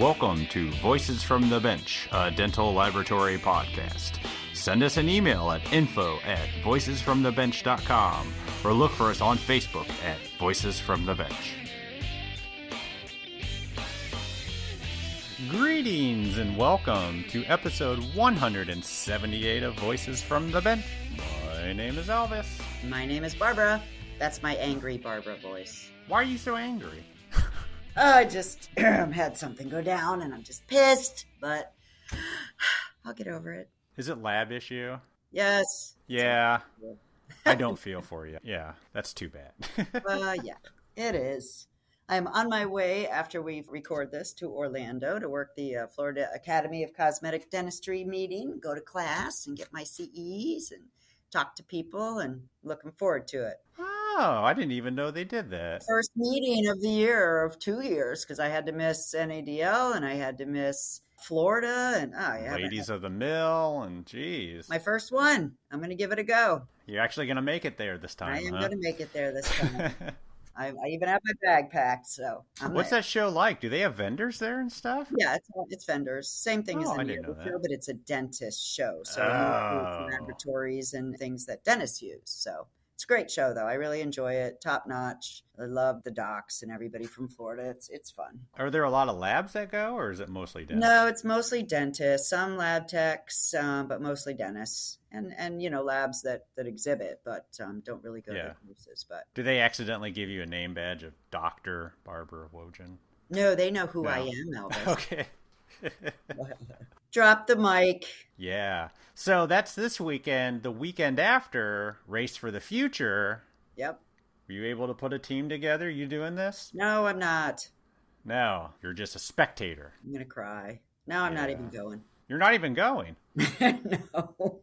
Welcome to Voices from the Bench, a dental laboratory podcast. Send us an email at info@voicesfromthebench.com or look for us on Facebook at Voices from the Bench. Greetings and welcome to episode 178 of Voices from the Bench. My name is Elvis. My name is Barbara. That's my angry Barbara voice. Why are you so angry? I just had something go down and I'm just pissed, but I'll get over it. Is it lab issue? Yes. Yeah. I don't feel for you. Yeah, that's too bad. Yeah, it is. I'm on my way after we record this to Orlando to work the Florida Academy of Cosmetic Dentistry meeting, go to class and get my CEs and talk to people and looking forward to it. Oh, I didn't even know they did that. First meeting of the year of 2 years because I had to miss NADL and I had to miss Florida and Ladies of the Mill and geez. My first one. I'm going to give it a go. You're actually going to make it there this time, I am going to make it there this time. I even have my bag packed, so What's that show like? Do they have vendors there and stuff? Yeah, it's vendors. Same thing as the Nobel show, but it's a dentist show. So laboratories and things that dentists use. So it's a great show, though. I really enjoy it. Top notch. I love the docs and everybody from Florida. It's fun. Are there a lot of labs that go, or is it mostly dentists? No, it's mostly dentists. Some lab techs, but mostly dentists. And labs that exhibit, but don't really go to courses. But do they accidentally give you a name badge of Dr. Barbara Wojan? No, they know who I am, Elvis. Okay. Drop the mic. Yeah. So that's this weekend. The weekend after, Race for the Future. Yep. Were you able to put a team together? You doing this? No, I'm not. No, you're just a spectator. I'm going to cry. No, I'm not even going. You're not even going? No.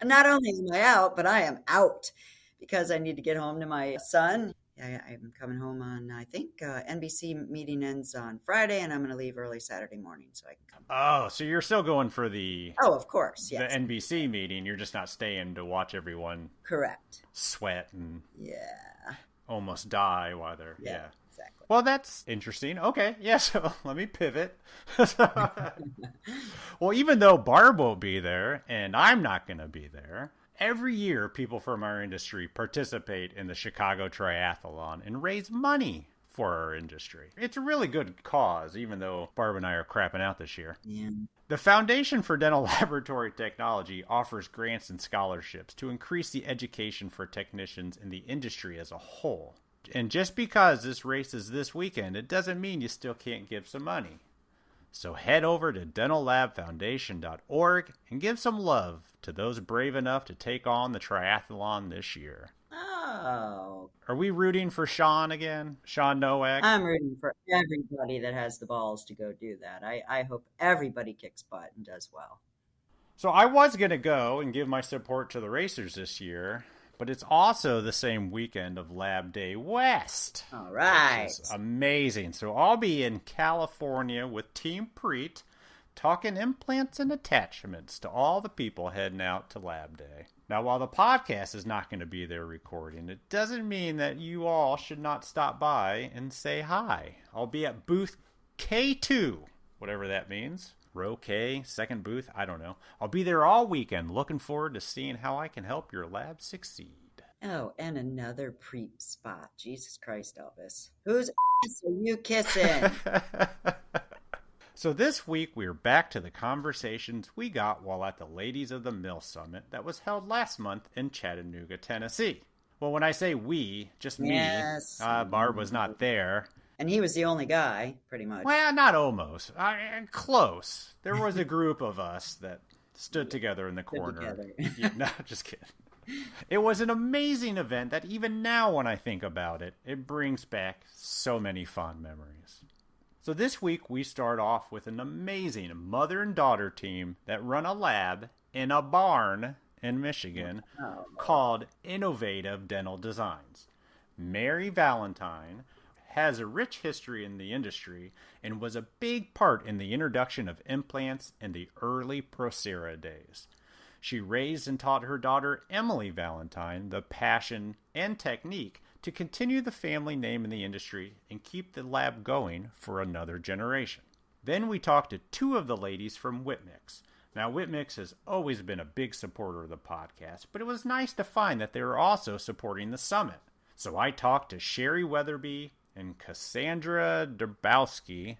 Not only am I out, but I am out because I need to get home to my son. I'm coming home on, I think, NBC meeting ends on Friday, and I'm going to leave early Saturday morning so I can come. Oh, so you're still going for the... Oh, of course, yes. The NBC meeting. You're just not staying to watch everyone... Correct. ...sweat and... Yeah. ...almost die while they're... Yeah. Exactly. Well, that's interesting. Okay, yeah, so let me pivot. Well, even though Barb won't be there, and I'm not going to be there, every year people from our industry participate in the Chicago Triathlon and raise money for our industry. It's a really good cause, even though Barb and I are crapping out this year. Yeah. The Foundation for Dental Laboratory Technology offers grants and scholarships to increase the education for technicians in the industry as a whole. And just because this race is this weekend, it doesn't mean you still can't give some money. So head over to dentallabfoundation.org and give some love to those brave enough to take on the triathlon this year. Oh. Are we rooting for Sean again? Sean Nowak? I'm rooting for everybody that has the balls to go do that. I hope everybody kicks butt and does well. So I was going to go and give my support to the racers this year. But it's also the same weekend of Lab Day West. All right. Which is amazing. So I'll be in California with Team Preat, talking implants and attachments to all the people heading out to Lab Day. Now, while the podcast is not going to be there recording, it doesn't mean that you all should not stop by and say hi. I'll be at booth K2, whatever that means. Row K, second booth, I don't know. I'll be there all weekend, looking forward to seeing how I can help your lab succeed. Oh, and another Preat spot. Jesus Christ, Elvis. Whose ass are you kissing? So this week, we're back to the conversations we got while at the Ladies of the Mill Summit that was held last month in Chattanooga, Tennessee. Well, when I say we, just me. Yes. Barb was not there. And he was the only guy, pretty much. Well, not almost. Close. There was a group of us that stood together in the corner. Yeah, no, just kidding. It was an amazing event that even now when I think about it, it brings back so many fond memories. So this week we start off with an amazing mother and daughter team that run a lab in a barn in Michigan called Innovative Dental Designs. Mary Valentine has a rich history in the industry and was a big part in the introduction of implants in the early Procera days. She raised and taught her daughter Emily Valentine the passion and technique to continue the family name in the industry and keep the lab going for another generation. Then we talked to two of the ladies from Whitmix. Now, Whitmix has always been a big supporter of the podcast, but it was nice to find that they were also supporting the summit. So I talked to Sherri Weatherby and Cassandra Dombrowski,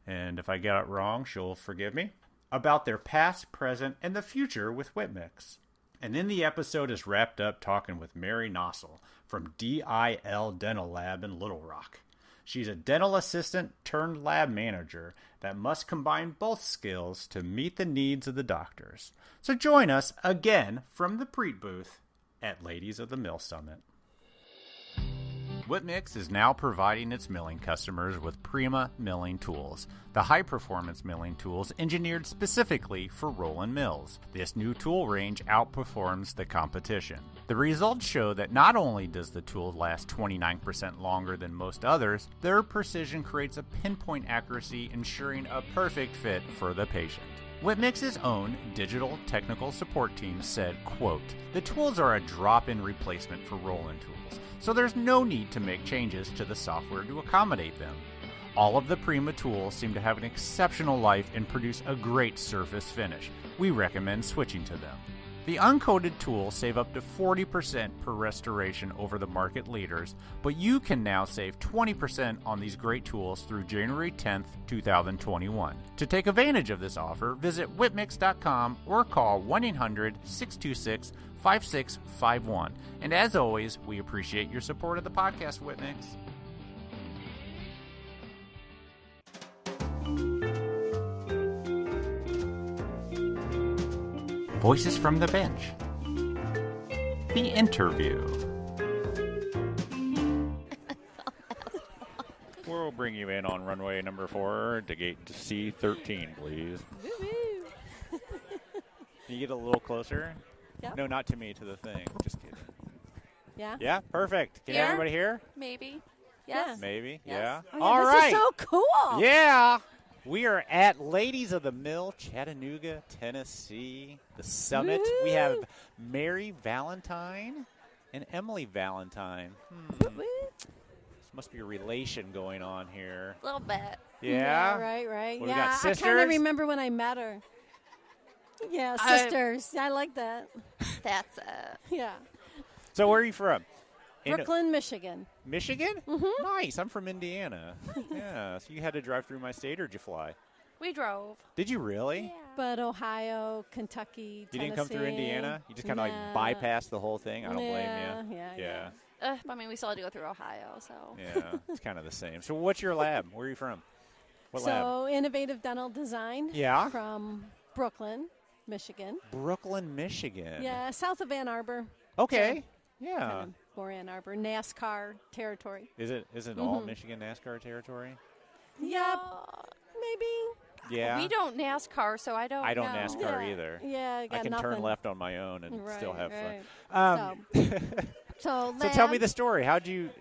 and if I get it wrong, she'll forgive me, about their past, present, and the future with Whitmix. And then the episode is wrapped up talking with Mary Nosal from DIL Dental Lab in Little Rock. She's a dental assistant turned lab manager that must combine both skills to meet the needs of the doctors. So join us again from the Preat booth at Ladies of the Mill Summit. Whitmix is now providing its milling customers with Prima milling tools, the high-performance milling tools engineered specifically for Roland mills. This new tool range outperforms the competition. The results show that not only does the tool last 29% longer than most others, their precision creates a pinpoint accuracy ensuring a perfect fit for the patient. Whitmix's own digital technical support team said, quote, "The tools are a drop-in replacement for Roland tools, so there's no need to make changes to the software to accommodate them. All of the Prima tools seem to have an exceptional life and produce a great surface finish. We recommend switching to them." The uncoated tools save up to 40% per restoration over the market leaders, but you can now save 20% on these great tools through January 10th, 2021. To take advantage of this offer, visit whitmix.com or call 1-800-626-5651. And as always, we appreciate your support of the podcast, Whitmix. Voices from the Bench. The Interview. We'll bring you in on runway number 4 to gate C13, please. Can you get a little closer? Yep. No, not to me, to the thing. Just kidding. Yeah? Yeah, perfect. Can Here? everybody hear? Maybe. Yes. Maybe, Yes. yeah. Oh, yeah, All this right. is so cool. Yeah. We are at Ladies of the Mill, Chattanooga, Tennessee, the summit. Woo. We have Mary Valentine and Emily Valentine. Woo. This must be a relation going on here. A little bit. Yeah? Right. Well, we got yeah, I kind sisters? of remember when I met her. Yeah, sisters. I like that. That's it. Yeah. So where are you from? Brooklyn, Michigan. Michigan? Mm-hmm. Nice. I'm from Indiana. Yeah. So you had to drive through my state, or did you fly? We drove. Did you really? Yeah. But Ohio, Kentucky, You Tennessee. didn't come through Indiana? You just kind of Nah. like bypassed the whole thing? I don't blame you. Yeah. I mean, we still had to go through Ohio, so. Yeah, it's kind of the same. So what's your lab? Where are you from? What lab? So, Innovative Dental Design. Yeah? From Brooklyn, Michigan. Brooklyn, Michigan. Yeah, south of Ann Arbor. Okay. Yeah. Kind of more Ann Arbor, NASCAR territory. Is it all Michigan NASCAR territory? Yep, maybe. Yeah. We don't NASCAR, so I don't I don't know. NASCAR either. Yeah, I got can nothing. turn left on my own and still have right. fun. So So tell me the story.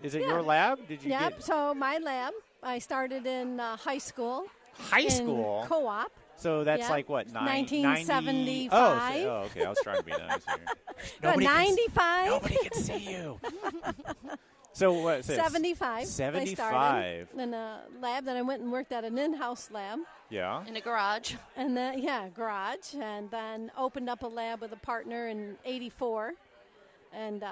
Is it your lab? Did you Yep. get So my lab, I started in high school. high school? In co-op. So that's Yeah. like what, 1975. Oh, okay. I was trying to be nice here. But 95. Nobody can see you. So what? 75. 75. I started in a lab. Then I went and worked at an in-house lab. Yeah. In a garage. And then, garage. And then opened up a lab with a partner in 84. And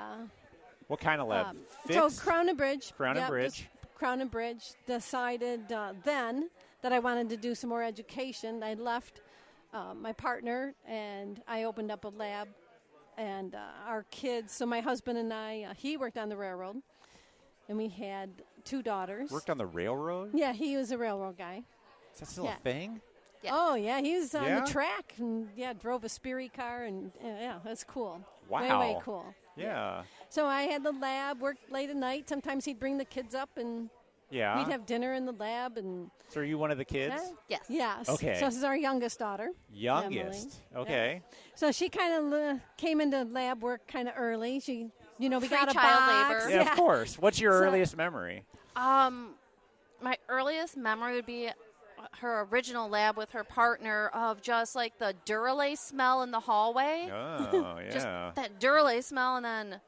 What kind of lab? so Fixed? Crown and Bridge. Crown and Yep, Bridge. just Crown and Bridge. Decided then that I wanted to do some more education. I left my partner and I opened up a lab. And our kids, so my husband and I, he worked on the railroad. And we had 2 daughters. Worked on the railroad? Yeah, he was a railroad guy. Is that still a thing? Yes. Oh, yeah, he was on Yeah? the track and, drove a Sperry car. And, that's cool. Wow. Way cool. Yeah. So I had the lab, worked late at night. Sometimes he'd bring the kids up and Yeah. we'd have dinner in the lab. And So are you one of the kids? Yes. yes. Okay. So this is our youngest daughter. Youngest. Emily. Okay. So she kind of came into lab work kind of early. She, we got a Free child box. labor. Yeah, of course. What's your So- earliest memory? My earliest memory would be her original lab with her partner of just like the Duralay smell in the hallway. Oh, yeah. Just that Duralay smell, and then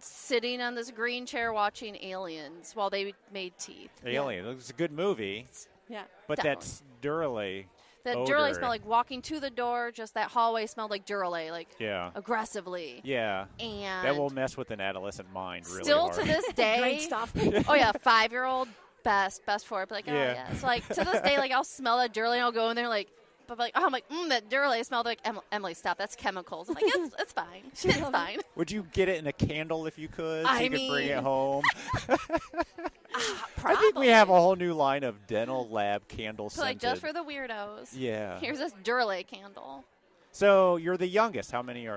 sitting on this green chair watching Aliens while they made teeth. Alien. It was a good movie. Yeah. But Definitely. that's Duralay. That odor. Duralay smelled like walking to the door, just that hallway smelled like Duralay, like Yeah. aggressively. Yeah. And That will mess with an adolescent mind really still hard. to this day. Great stuff. Oh, yeah, 5-year-old, best for it. But like, oh, Yeah. yeah. It's like, to this day, like, I'll smell that Duralay and I'll go in there, like, but like, oh, I'm like, that Duralay smelled like, Emily, stop, that's chemicals. I'm like, it's fine. It's fine. Would you get it in a candle if you could? So I you could bring it mean- home? Probably. I think we have a whole new line of dental lab candle So, like, scented. just for the weirdos. Yeah. Here's this Duralay candle. So you're the youngest. How many?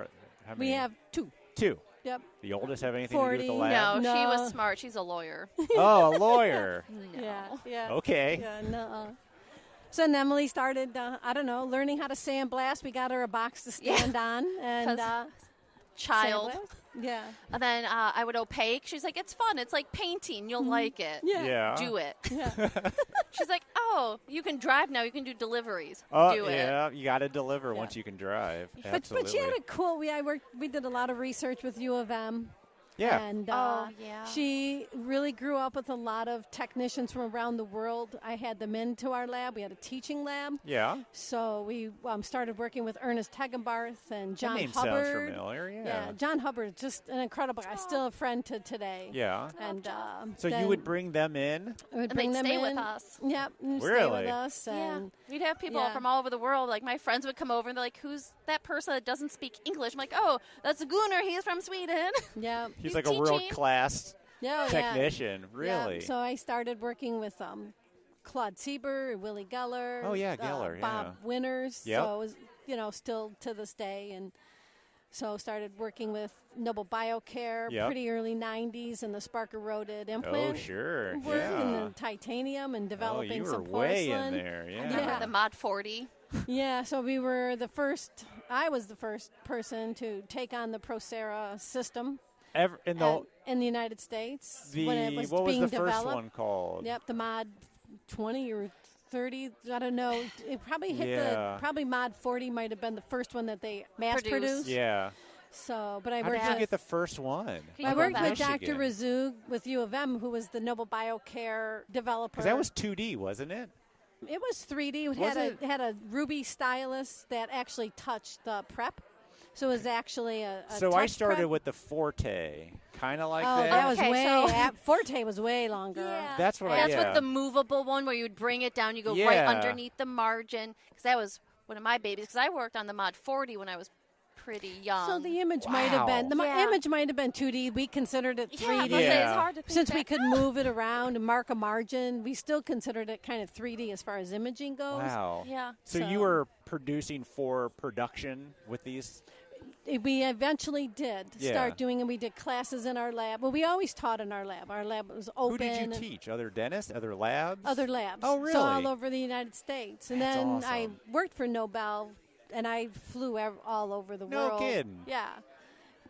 We have 2. 2. Yep. The oldest have anything to do with the 40. lab? No, she No. was smart. She's a lawyer. Oh, a lawyer. No. Yeah. Okay. Yeah, no. So then Emily started, I don't know, learning how to sandblast. We got her a box to stand on. And 'Cause Child. sandblast. Yeah. And then I would opaque. She's like, it's fun. It's like painting. You'll like it. Yeah. Yeah. Do it. Yeah. She's like, oh, you can drive now. You can do deliveries. Oh, Do it. yeah. You got to deliver Yeah. once you can drive. But Absolutely. she had a cool. We did a lot of research with U of M. Yeah. And Oh, yeah. she really grew up with a lot of technicians from around the world. I had them into our lab. We had a teaching lab. Yeah. So we started working with Ernest Tegenbarth and John that name Hubbard. sounds familiar. Yeah. John Hubbard, just an incredible guy. Still a friend to today. Yeah. And So you would bring them in? I would And bring they'd them stay in. with us. Yep, and stay Really? with us. Yeah. And We'd have people yeah. from all over the world. Like, my friends would come over and they're like, who's that person that doesn't speak English? I'm like, oh, that's Gunnar. He's from Sweden. yeah, He's He's like a teaching. world-class yeah, technician. Yeah. Really? So I started working with Claude Sieber, Willie Geller. Oh, yeah, Geller, Bob yeah. Winters. Yep. So it was, still to this day. And so started working with Nobel Biocare Yep. pretty early 90s and the Sparker-Roded Oh, implant. sure. Work and Yeah. the titanium and Oh, developing you were some way porcelain. in there. I Yeah. remember Yeah. the Mod 40. Yeah, so we were the first. I was the first person to take on the Procera system in the United States when it was what was being the developed. first one called? Yep, the Mod 20 or 30. I don't know. It probably hit Yeah. probably Mod 40 might have been the first one that they mass Produced. produced. Yeah. So, but I How worked did you with get the first one? Can I you worked go with back? Dr. Razug with U of M, who was the Nobel Biocare developer. Because that was 2D, wasn't it? It was 3D. It Was had a ruby stylus that actually touched the prep. So it was actually a So touch I started prep. with the Forte, kind of like Oh, that. that was Okay, way. so- Forte was way longer. That's what That's yeah. with the movable one where you would bring it down. You go right Yeah. underneath the margin. Because that was one of my babies. Because I worked on the Mod 40 when I was pretty young. So the image might have been Yeah. image might have been 2D. We considered it 3D. I was gonna say, Yeah. it's hard to think Since that. we could move it around and mark a margin, we still considered it kind of 3D as far as imaging goes. Wow. Yeah. So you So- were producing for production with these? We eventually did Yeah. start doing, and we did classes in our lab. Well, we always taught in our lab. Our lab was open. Who did you and teach? Other dentists? Other labs? Other labs. Oh, really? So all over the United States. And That's then I awesome. worked for Nobel, and I flew all over the No world. kidding. Yeah.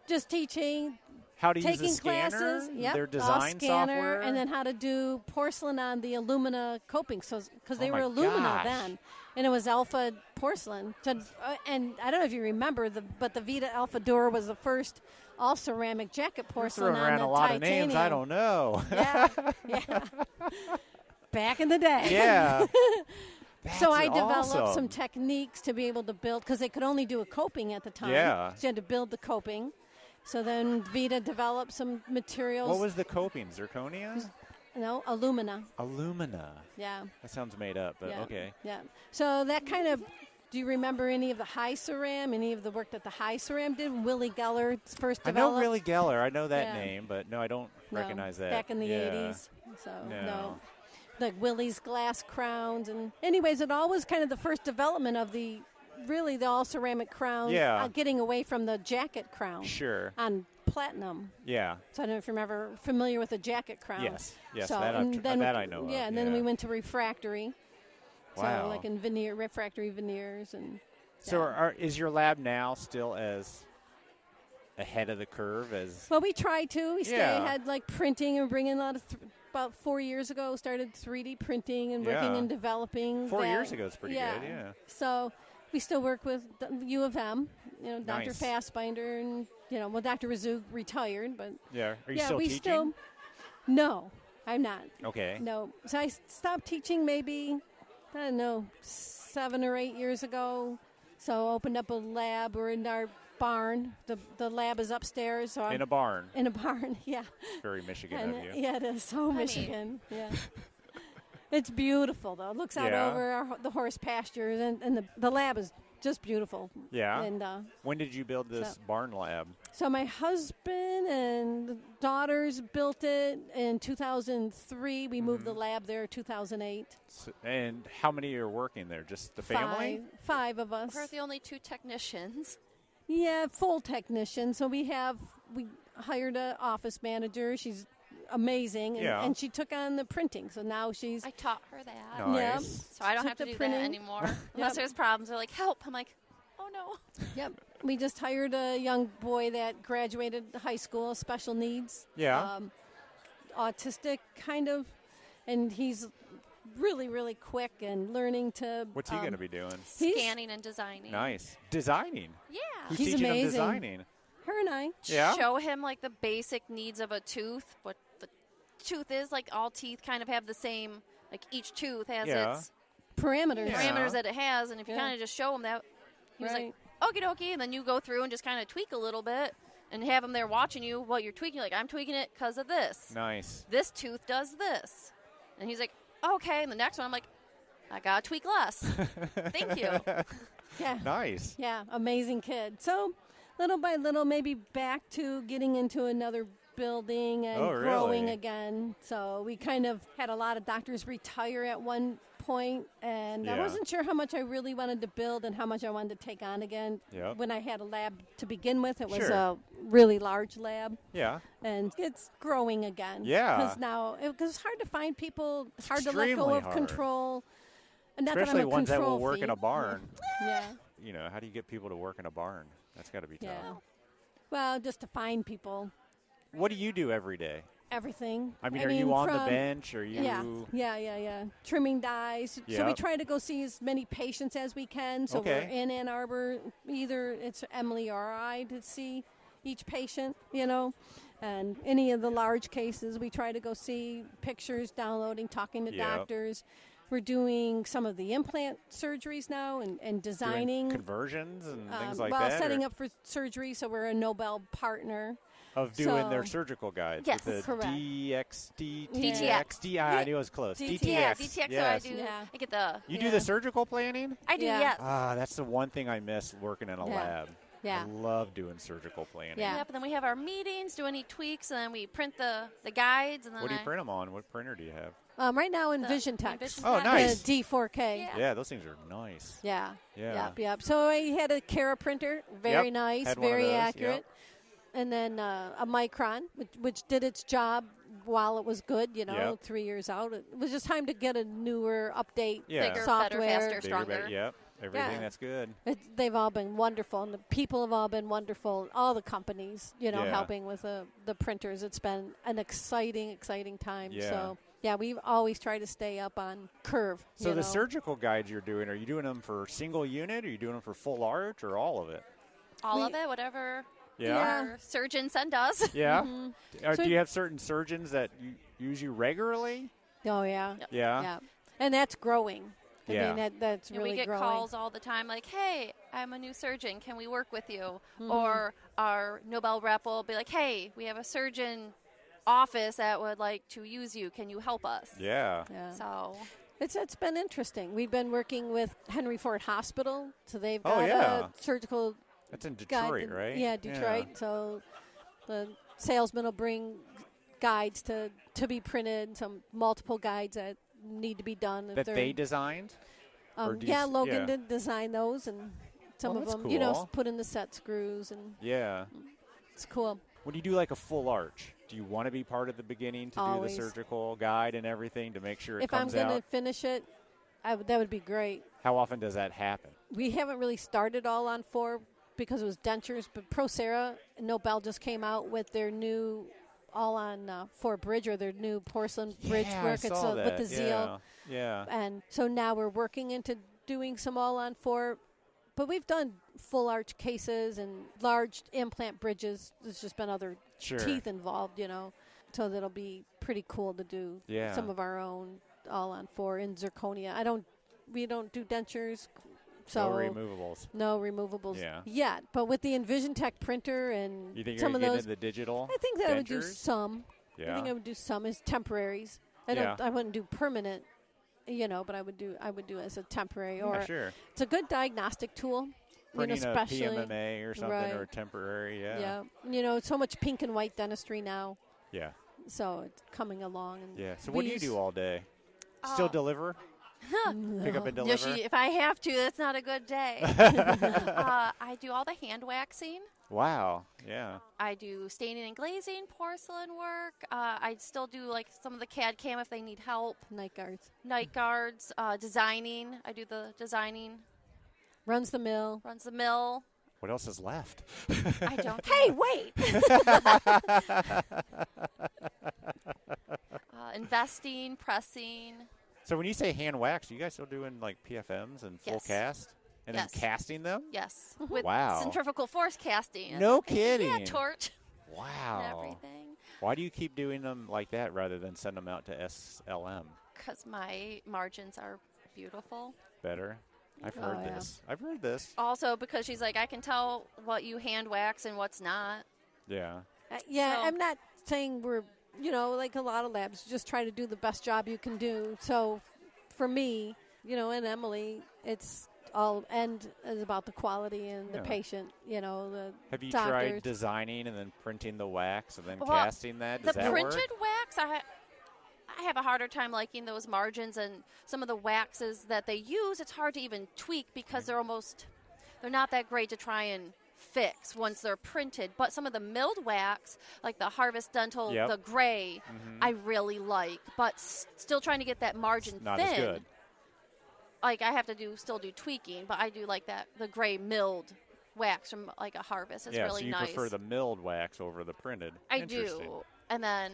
Just teaching, How to use taking the scanner? classes. Yep. Their all design scanner, software? and then how to do porcelain on the alumina coping. So because they Oh were my alumina gosh. then, and it was alpha porcelain. So, and I don't know if you remember, but the Vita Alpha Dura was the first all ceramic jacket porcelain Throwing on around the a lot titanium. of names I don't know. Yeah, yeah. Back in the day. Yeah. So That's I developed awesome. some techniques to be able to build, because they could only do a coping at the time. Yeah. So you had to build the coping. So then Vita developed some materials. What was the coping? Zirconia? No, alumina. Alumina. Yeah. That sounds made up, but Yeah. okay. Yeah. So that kind of. Do you remember any of the high ceram? Any of the work that the high ceram did? Willie Geller first I developed. know Willie Geller. I know that Yeah. name, but no, I don't No, recognize that. back in the Yeah. 80s. So No. no. Like Willie's glass crowns, and anyways, it all was kind of the first development of the all ceramic crown. Yeah. Getting away from the jacket crown Sure. on platinum. Yeah. So I don't know if you're ever familiar with a jacket crown. Yes. Yes, So, that and then, that I know of. Yeah, and then we went to refractory. Wow. So like in refractory veneers and. So yeah. is your lab now still as ahead of the curve as? Well, we tried to. We stay Yeah. ahead, like printing and bringing a lot of. About 4 years ago, started 3D printing and working Yeah. and developing. 4 that. years ago is pretty good, yeah. So we still work with the U of M, Dr. Nice. Fassbinder, and, Dr. Razoo retired, but Yeah. Are you yeah, still we teaching? still, no, I'm not. Okay. No. So I stopped teaching maybe, I don't know, 7 or 8 years ago. So opened up a lab. We're in our barn. The lab is upstairs. So In a barn. In a barn, yeah. It's very Michigan And, of you. yeah, it is so Michigan. Yeah. It's beautiful, though. It looks out Yeah. over the horse pastures, and the lab is just beautiful. Yeah. And When did you build this barn lab? so my husband and the daughters built it in 2003. We moved the lab there in 2008. And how many are working there? Just the family? Five of us. We're the only 2 technicians. Yeah, full technician. So we hired an office manager. She's amazing, and, Yeah. and she took on the printing. So now she's I taught her that. Nice. Yep. So I don't Took have to the do printing. that anymore. Unless there's problems. They're like, help. I'm like, oh, no. Yep. We just hired a young boy that graduated high school, special needs. Yeah. Autistic, kind of. And he's really, really quick and learning to. What's he going to be doing? He's- Scanning and designing. Nice. Designing. Yeah. Who's He's teaching him amazing. designing? Her and I. Yeah. Show him, like, the basic needs of a tooth. What the tooth is. Like, all teeth kind of have the same, like, each tooth has Yeah. its Parameters. Yeah. parameters that it has. And if you Yeah. kind of just show him that, he was Right. like, okie dokie. And then you go through and just kind of tweak a little bit and have him there watching you while you're tweaking. Like, I'm tweaking it because of this. Nice. This tooth does this. And he's like, okay. And the next one, I'm like, I got to tweak less. Thank you. Yeah. Nice. Yeah, amazing kid. So, little by little, maybe back to getting into another building and Oh, growing really? again. So, we kind of had a lot of doctors retire at one point, and I Yeah. wasn't sure how much I really wanted to build and how much I wanted to take on again. Yep. When I had a lab to begin with, it was Sure. a really large lab, Yeah. and it's growing again. Yeah. Because now it's hard to find people, it's hard to let extremely go of hard. control. And not that Especially I'm a ones that will control work in a freak. barn. Yeah. How do you get people to work in a barn? That's got to be tough. Yeah. Well, just to find people, What do you do every day? everything. I mean, are you on the from- bench? Are you? Yeah. Trimming dies. So we Yep. try to go see as many patients as we can. So Okay. we're in Ann Arbor. Either it's Emily or I to see each patient, And any of the large cases, we try to go see pictures, downloading, talking to Yep. doctors. We're doing some of the implant surgeries now and Doing designing. conversions and things like well, that? setting or up for surgery, so we're a Nobel partner. of doing their so- surgical guides. Yes. With the Correct. DXD, DTX. I knew it was close. Yeah, DTX. Yes. So I do. Yeah. I get the. You do Yeah. the surgical planning? I do. Yeah. Yes. That's the one thing I miss working in a Yeah. lab. Yeah. I love doing surgical planning. Yeah. Yep. And then we have our meetings, do any tweaks, and then we print the guides. And then What do you print them on? What printer do you have? Right now in The Vision Text. Vision Oh, Text. nice. The D4K. Yeah. Yeah, those things are nice. Yeah. Yeah. Yep. So I had a Cara printer, very Yep, nice, had one of very those, accurate. yep. And then a Micron, which did its job while it was good, Yep. 3 years out. It was just time to get a newer update Yeah. Bigger, software. better, faster, Bigger, stronger. better, yep. Everything Yeah. that's good. They've all been wonderful, and the people have all been wonderful. All the companies, Yeah. helping with the printers. It's been an exciting time. Yeah. So, yeah, we've always tried to stay up on curve. So the know. surgical guides you're doing, are you doing them for single unit? Are you doing them for full arch or all of it? All of it, whatever Yeah. our surgeon send us. Yeah. So Do you have certain surgeons that use you regularly? Oh, yeah. Yeah. Yeah. And that's growing. Yeah. I mean, that's And really we get growing. calls all the time like, hey, I'm a new surgeon. Can we work with you? Or our Nobel rep will be like, hey, we have a surgeon office that would like to use you. Can you help us? Yeah. Yeah. So It's been interesting. We've been working with Henry Ford Hospital, so they've Oh, got yeah. a surgical That's in guide. Detroit, right? Yeah, Detroit. So the salesman will bring guides to be printed, some multiple guides that need to be done. If That they're- they designed? or do you yeah, s- Logan yeah. did design those, and some Oh, of that's them, cool. put in the set screws, and Yeah. it's cool. When you do like a full arch, do you want to be part of the beginning to Always. do the surgical guide and everything to make sure it If I'm comes going to out? finish it, that would be great. How often does that happen? We haven't really started all on 4 because it was dentures, but Procera, Nobel just came out with their new all on 4 bridge, or their new porcelain bridge Yeah, work. I saw that. With the Zeal. Yeah. And so now we're working into doing some all on 4 but we've done full arch cases and large implant bridges. There's just been other teeth involved, so that'll be pretty cool to do some of our own all on 4 in zirconia. We don't do dentures. So no removables yet. But with the EnvisionTech printer and you think some you're of those, into the digital I think that dentures? I would do some. Yeah. I think I would do some as temporaries. I wouldn't do permanent, but I would do as a temporary or it's a good diagnostic tool. Printing especially a PMMA or something or a temporary, Yeah. So much pink and white dentistry now. Yeah. So it's coming along. And So what do you do all day? Still deliver? Pick up and deliver? If I have to, that's not a good day. I do all the hand waxing. Wow. Yeah. I do staining and glazing, porcelain work. I still do like some of the CAD CAM if they need help. Night guards. Designing. I do the designing. Runs the mill. What else is left? I don't. Hey, wait. Investing, pressing. So when you say hand wax, are you guys still doing like PFMs and full cast? And then casting them? Yes. With wow. centrifugal force casting. No kidding. Yeah, torch. Wow. And everything. Why do you keep doing them like that rather than send them out to SLM? Because my margins are beautiful. Better? I've heard this. Also because she's like, I can tell what you hand wax and what's not. Yeah. I'm not saying we're, like a lot of labs, just try to do the best job you can do. So for me, and Emily, it's all is about the quality and the patient, the Have you doctors. tried designing and then printing the wax and then casting that? Does that the work? printed wax, I have a harder time liking those margins, and some of the waxes that they use, it's hard to even tweak because they're not that great to try and fix once they're printed. But some of the milled wax, like the Harvest Dental, the gray, I really like. But still trying to get that margin not thin. As good. Like I have to still do tweaking, but I do like the gray milled wax from like a Harvest. It's really so you nice. prefer the milled wax over the printed. I do. And then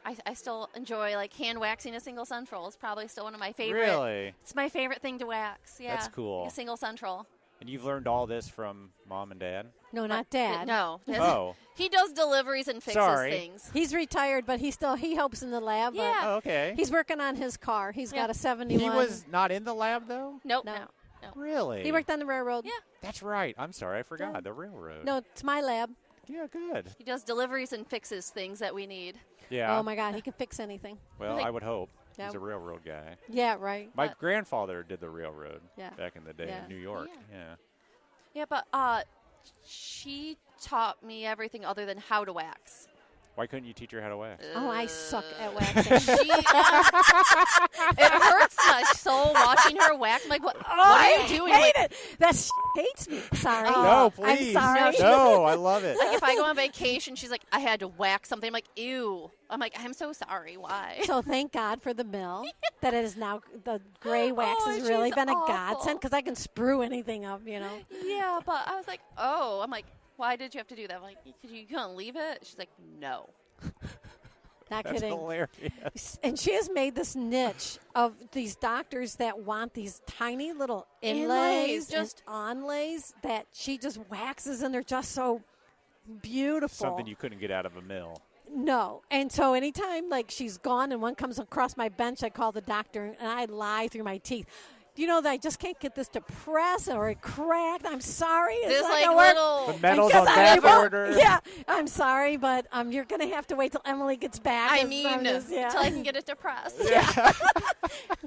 I still enjoy like hand waxing a single central. It's probably still one of my favorite. Really? It's my favorite thing to wax. Yeah. That's cool. A single central. And you've learned all this from Mom and Dad? No, not Dad. No. Oh. He does deliveries and fixes things. He's retired, but he helps in the lab. Yeah. Oh, okay. He's working on his car. He's got a 71. He was not in the lab, though? Nope. No. Really? He worked on the railroad. Yeah. That's right. I'm sorry. I forgot. The railroad. No, it's my lab. Yeah, good. He does deliveries and fixes things that we need. Yeah. Oh, my God. He can fix anything. Well, I would hope. Yeah. He's a railroad guy. Yeah, right. My grandfather did the railroad back in the day in New York. Yeah. Yeah, but she taught me everything other than how to wax. Why couldn't you teach her how to wax? Oh, I suck at waxing. It hurts my soul watching her wax. I'm like, what are you doing? I hate it. That hates me. Sorry. No, please. I'm sorry. No, I love it. Like if I go on vacation, she's like, I had to wax something. I'm like, ew. I'm like, I'm so sorry. Why? So thank God for the mill that it is now, the gray wax has really been a godsend because I can sprue anything up, Yeah, but I was like, I'm like, why did you have to do that? I'm like, you couldn't leave it? She's like, no. Not That's kidding. Hilarious. And she has made this niche of these doctors that want these tiny little inlays and onlays that she just waxes, and they're just so beautiful. Something you couldn't get out of a mill. No. And so anytime, like, she's gone and one comes across my bench, I call the doctor, and I lie through my teeth. You know that I just can't get this to press or it cracked. I'm sorry. There's like little... The metal's on back order. Yeah, I'm sorry, but you're going to have to wait till Emily gets back. Until I can get it to press. Yeah.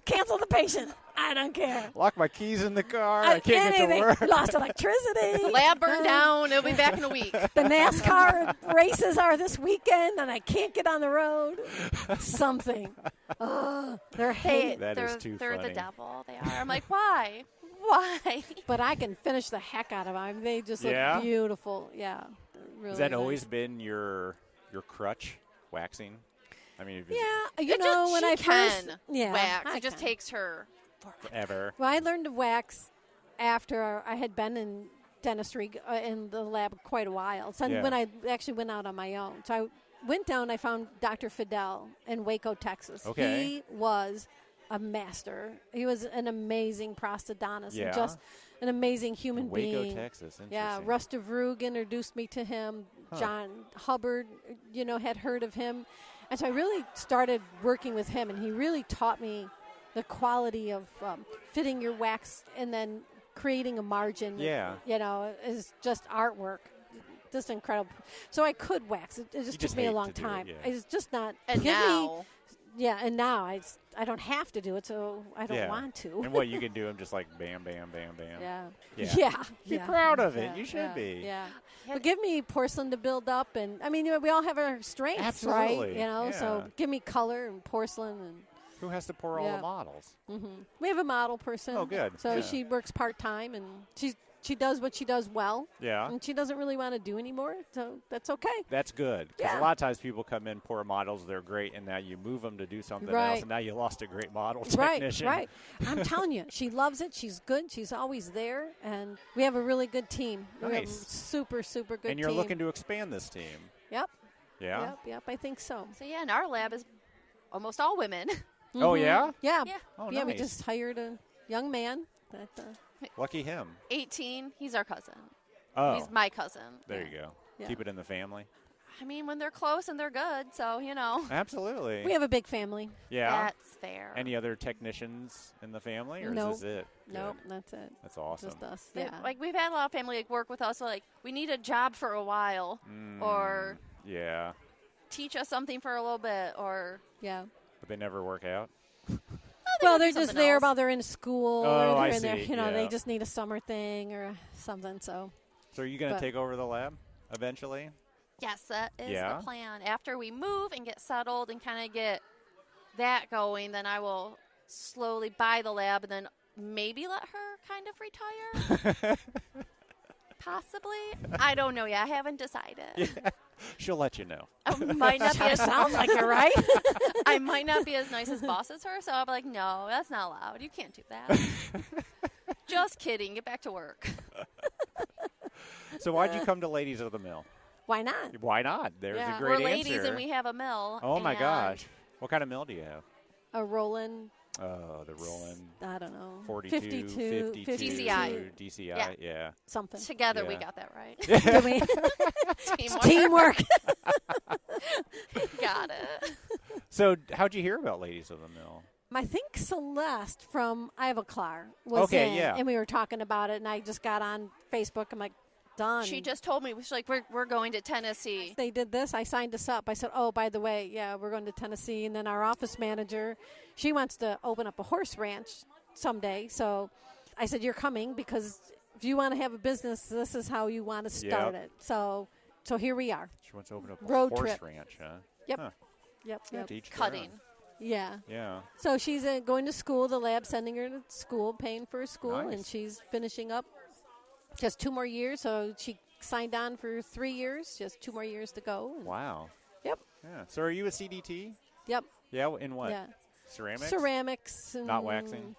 Cancel the patient. I don't care. Lock my keys in the car. I can't get to work. Lost electricity. Lab burned down. It'll be back in a week. The NASCAR races are this weekend, and I can't get on the road. Something. They're hate. Is too they're funny. the devil. They are. I'm like, why? Why? But I can finish the heck out of them. They just look beautiful. Yeah. Really Has that nice. always been your crutch, waxing? I mean, when I first wax, it just takes her forever. Well, I learned to wax after I had been in dentistry in the lab quite a while. So when I actually went out on my own. So I went down, I found Dr. Fidel in Waco, Texas. Okay. He was a master. He was an amazing prosthodontist Yeah. and just an amazing human Waco, being. Texas. Yeah, Interesting. Russ DeVrug introduced me to him. John Hubbard, had heard of him. And so I really started working with him, and he really taught me the quality of fitting your wax and then creating a margin. Yeah. Is just artwork. Just incredible. So I could wax. It just took me a long time. It's just not. And now. And now I don't have to do it, so I don't want to. And what you can do, I'm just like bam, bam, bam, bam. Yeah. Be proud of it. You should be. Yeah. But give me porcelain to build up, and I mean, we all have our strengths, Absolutely. right? So give me color and porcelain and. Who has to pour all the models? Mm-hmm. We have a model person. Oh, good. So she works part-time, and she does what she does well. Yeah. And she doesn't really want to do anymore, so that's okay. That's good. Because a lot of times people come in, pour models, they're great, and now you move them to do something else, and now you lost a great model technician. Right. I'm telling you, she loves it. She's good. She's always there, and we have a really good team. Nice. We have a super, super good team. And you're looking to expand this team. Yep. Yeah? Yep, I think so. So, and our lab is almost all women. Mm-hmm. Oh, yeah? Yeah. Oh, yeah, we nice. just hired a young man. That, Lucky him. 18. He's our cousin. Oh. He's my cousin. There you go. Yeah. Keep it in the family. I mean, when they're close and they're good, so, Absolutely. we have a big family. Yeah. That's fair. Any other technicians in the family, or Nope. is this it? Nope, Good. that's it. That's awesome. Just us. They- Yeah. Like, we've had a lot of family work with us. So, like, we need a job for a while or Yeah. teach us something for a little bit or Yeah. But they never work out. Well, do they're just something there else. while they're in school. Oh, or I they're in their, see. they Yeah. just need a summer thing or something. So So are you going to But- take over the lab eventually? yes, that is Yeah. the plan. After we move and get settled and kind of get that going, then I will slowly buy the lab and then maybe let her kind of retire. Possibly. I don't know yet. I haven't decided. She'll let you know. I might not be as sounds like it, right? I might not be as nice as boss as her, so I'll be like, no, that's not allowed. You can't do that. Just kidding. Get back to work. So why'd you come to Ladies of the Mill? Why not? Why not? There's Yeah. a great We're answer. ladies and we have a mill. Oh, my and gosh. What kind of mill do you have? A Roland, Oh, the Roland I don't know, 42, 52, 52, DCI. DCI, yeah. something. Together we Yeah. got that right. Did we? Teamwork. Teamwork. Got it. So how'd you hear about Ladies of the Mill? I think Celeste from Ivoclar was Okay, in, yeah. and we were talking about it, and I just got on Facebook. I'm like, done. She just told me, she's like, we're going to Tennessee. They did this. I signed us up. I said, oh, by the way, yeah, we're going to Tennessee. And then our office manager, she wants to open up a horse ranch someday. So I said, you're coming because if you want to have a business, this is how you want to start it. So here we are. She wants to open up a Road horse trip. ranch, huh? Yep. Huh. Yep. To each their Cutting. own. Yeah. Yeah. So she's going to school, the lab sending her to school, paying for her school, Nice. and she's finishing up just 2 more years. So she signed on for 3 years, just 2 more years to go. Wow. Yep. Yeah. So are you a CDT? Yep. Yeah. In what? Yeah. Ceramics? Ceramics. And, Not waxing?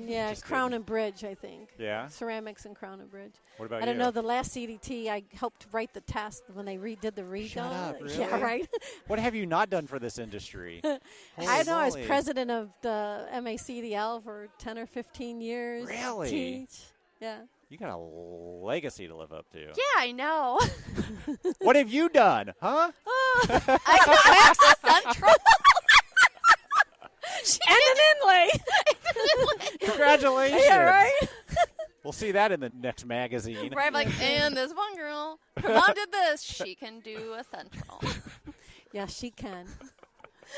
Yeah, Just Crown kidding. and Bridge, I think. Yeah. Ceramics and Crown and Bridge. What about I don't you? know. The last CDT, I helped write the test when they redid the redone. Shut up, Yeah, really? right. What have you not done for this industry? I know. I was moly. president of the MACDL for 10 or 15 years. Really? Teach. Yeah. You got a legacy to live up to. Yeah, I know. What have you done, huh? I got access central. And an inlay. Congratulations. Yeah, right? We'll see that in the next magazine. Right, like, and this one girl, her mom did this. She can do a central. Yeah, she can.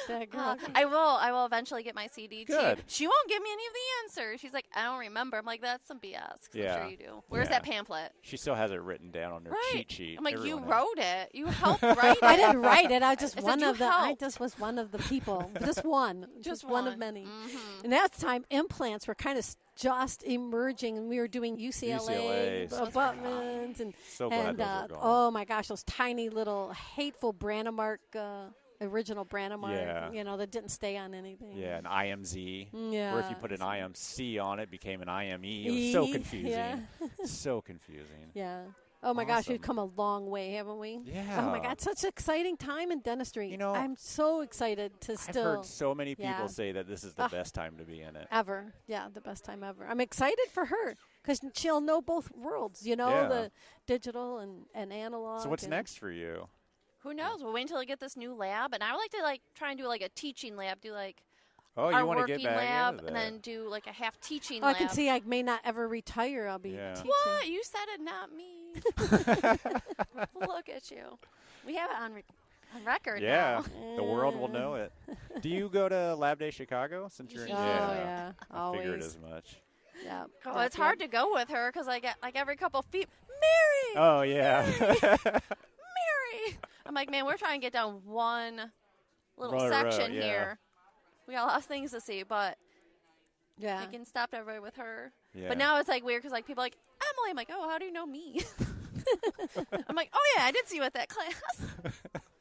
That girl. I will eventually get my CDT. Good. She won't give me any of the answers. She's like, I don't remember. I'm like, that's some BS. 'Cause Yeah. I'm sure you do. Where's Yeah. that pamphlet? She still has it written down on her Right. cheat sheet. I'm like, you Everyone has. wrote it. You helped write it. I didn't write it. I was just I said, one "You of the. I helped." just was one of the people. Just one. Just one of one. many. Mhm. And that time, implants were kind of just emerging, and we were doing UCLA UCLA's. abutments and So glad those are gone. oh my gosh, those tiny little hateful Brandemark. Original Brandemark, Yeah. that didn't stay on anything. Yeah, an IMZ. Yeah. Or if you put an IMC on it, became an IME. It was so confusing. Yeah. So confusing. Yeah. Oh, my gosh, Awesome. we've come a long way, haven't we? Yeah. Oh, my God, such an exciting time in dentistry. You know, I'm so excited to I've still. heard so many people Yeah. say that this is the best time to be in it. Ever. Yeah, the best time ever. I'm excited for her because she'll know both worlds, Yeah. the digital and analog. So what's and next for you? Who knows? We'll wait until I get this new lab, and I would like to try and do like a teaching lab, do like Oh, our you want to working get back lab, into and that. then do like a half teaching Oh, lab. I can see I may not ever retire. I'll be Yeah. teaching. What? You said it, not me. Look at you. We have it on record Yeah, now. the world will know it. Do you go to Lab Day Chicago since you're? Oh, yeah. I figured Always. as much. Yeah. Oh, Yeah, it's hard to go with her because I get like every couple feet, Mary, Oh yeah. Mary. I'm like, man, we're trying to get down one little Row, section yeah. here. We got a lot of things to see, but Yeah. I can stop everybody with her. Yeah. But now it's like weird because like people are like Emily. I'm like, oh, how do you know me? I'm like, oh yeah, I did see you at that class.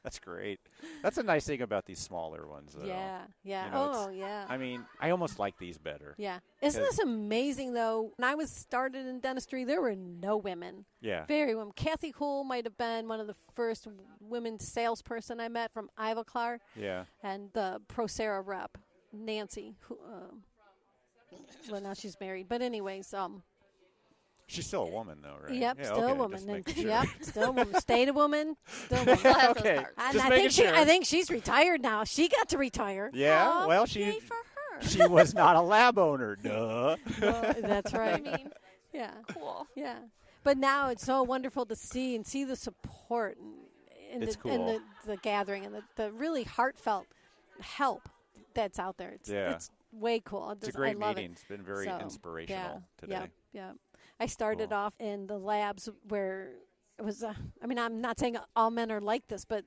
That's great. That's a nice thing about these smaller ones, though. Yeah. Yeah. You know, Oh, yeah. I mean, I almost like these better. Yeah. Isn't 'Cause- this amazing, though? When I was started in dentistry, there were no women. Yeah. Very women. Kathy Cool might have been one of the first women salesperson I met from Ivoclar, Yeah. and the Procera rep, Nancy, who, well, now she's married. But anyways, She's still a woman, though, right? yep, Yeah, still okay, a woman. just And, making sure. yep, still a woman. Stayed a woman, still a woman. Still has those Okay. parts. And Just I making think sure. I think she's retired now. She got to retire. Yeah. Aw, Well, yay she for her. she was not a lab owner. Duh. Well, that's I right. mean, Yeah. cool. Yeah, but now it's so wonderful to see the support and It's the, and cool. the gathering and the really heartfelt help that's out there. Yeah. It's way cool. It's a great I love meeting. It's been very So, inspirational today. Yeah, yeah. I started Cool. off in the labs where it was. I mean, I'm not saying all men are like this, but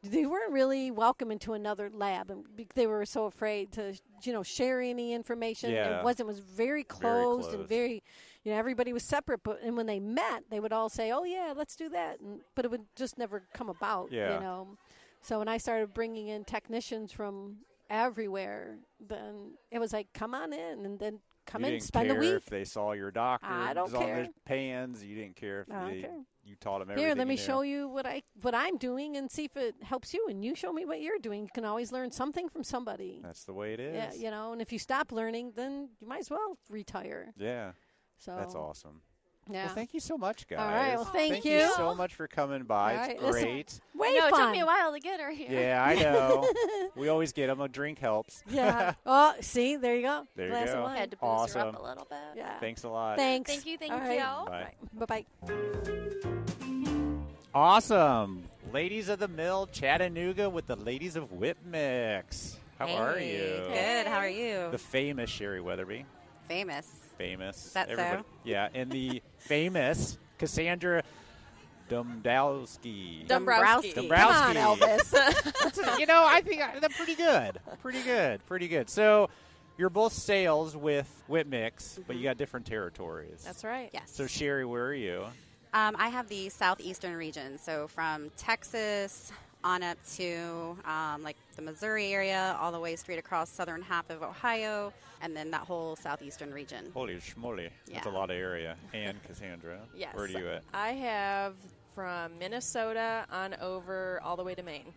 they weren't really welcome into another lab, and they were so afraid to, share any information. Yeah. It was very closed and closed. very, everybody was separate. But and when they met, they would all say, "Oh yeah, let's do that," but it would just never come about. Yeah. So when I started bringing in technicians from everywhere, then it was like, come on in, and then come You in, didn't spend a care week. if they saw your doctor I don't on care. the pans. You didn't care if I don't care. you taught them everything. Here, let me you knew. show you what I'm doing and see if it helps you. And you show me what you're doing. You can always learn something from somebody. That's the way it is. Yeah, and if you stop learning, then you might as well retire. Yeah. So That's awesome. Yeah. Well, thank you so much, guys. All right, well, thank you you. so much for coming by. All right, It's listen. great. Way No, it fun. took me a while to get her here. Yeah, I know. We always get them. A drink helps. Yeah. Oh, see, there you go. There you Glass go. of wine. Had to boost her Awesome. up a little bit. Yeah. Thanks a lot. Thanks. Thank you. All right. Bye. Bye-bye. Awesome. Ladies of the Mill, Chattanooga with the ladies of Whip Mix. How are you? Good. How are you? The famous Sherri Weatherby. Famous. Famous. Is that so? Everybody- Yeah, and the famous Cassandra Dombrowski. Dombrowski. Come Dombrowski. on, Elvis. I think they're pretty good. Pretty good. So you're both sales with Whip Mix, but you got different territories. That's right. Yes. So Sherri, where are you? I have the southeastern region, so from Texas on up to like the Missouri area, all the way straight across southern half of Ohio, and then that whole southeastern region. Holy schmoly. That's a Yeah. lot of area. And Cassandra, Yes. where are you at? I have from Minnesota on over all the way to Maine.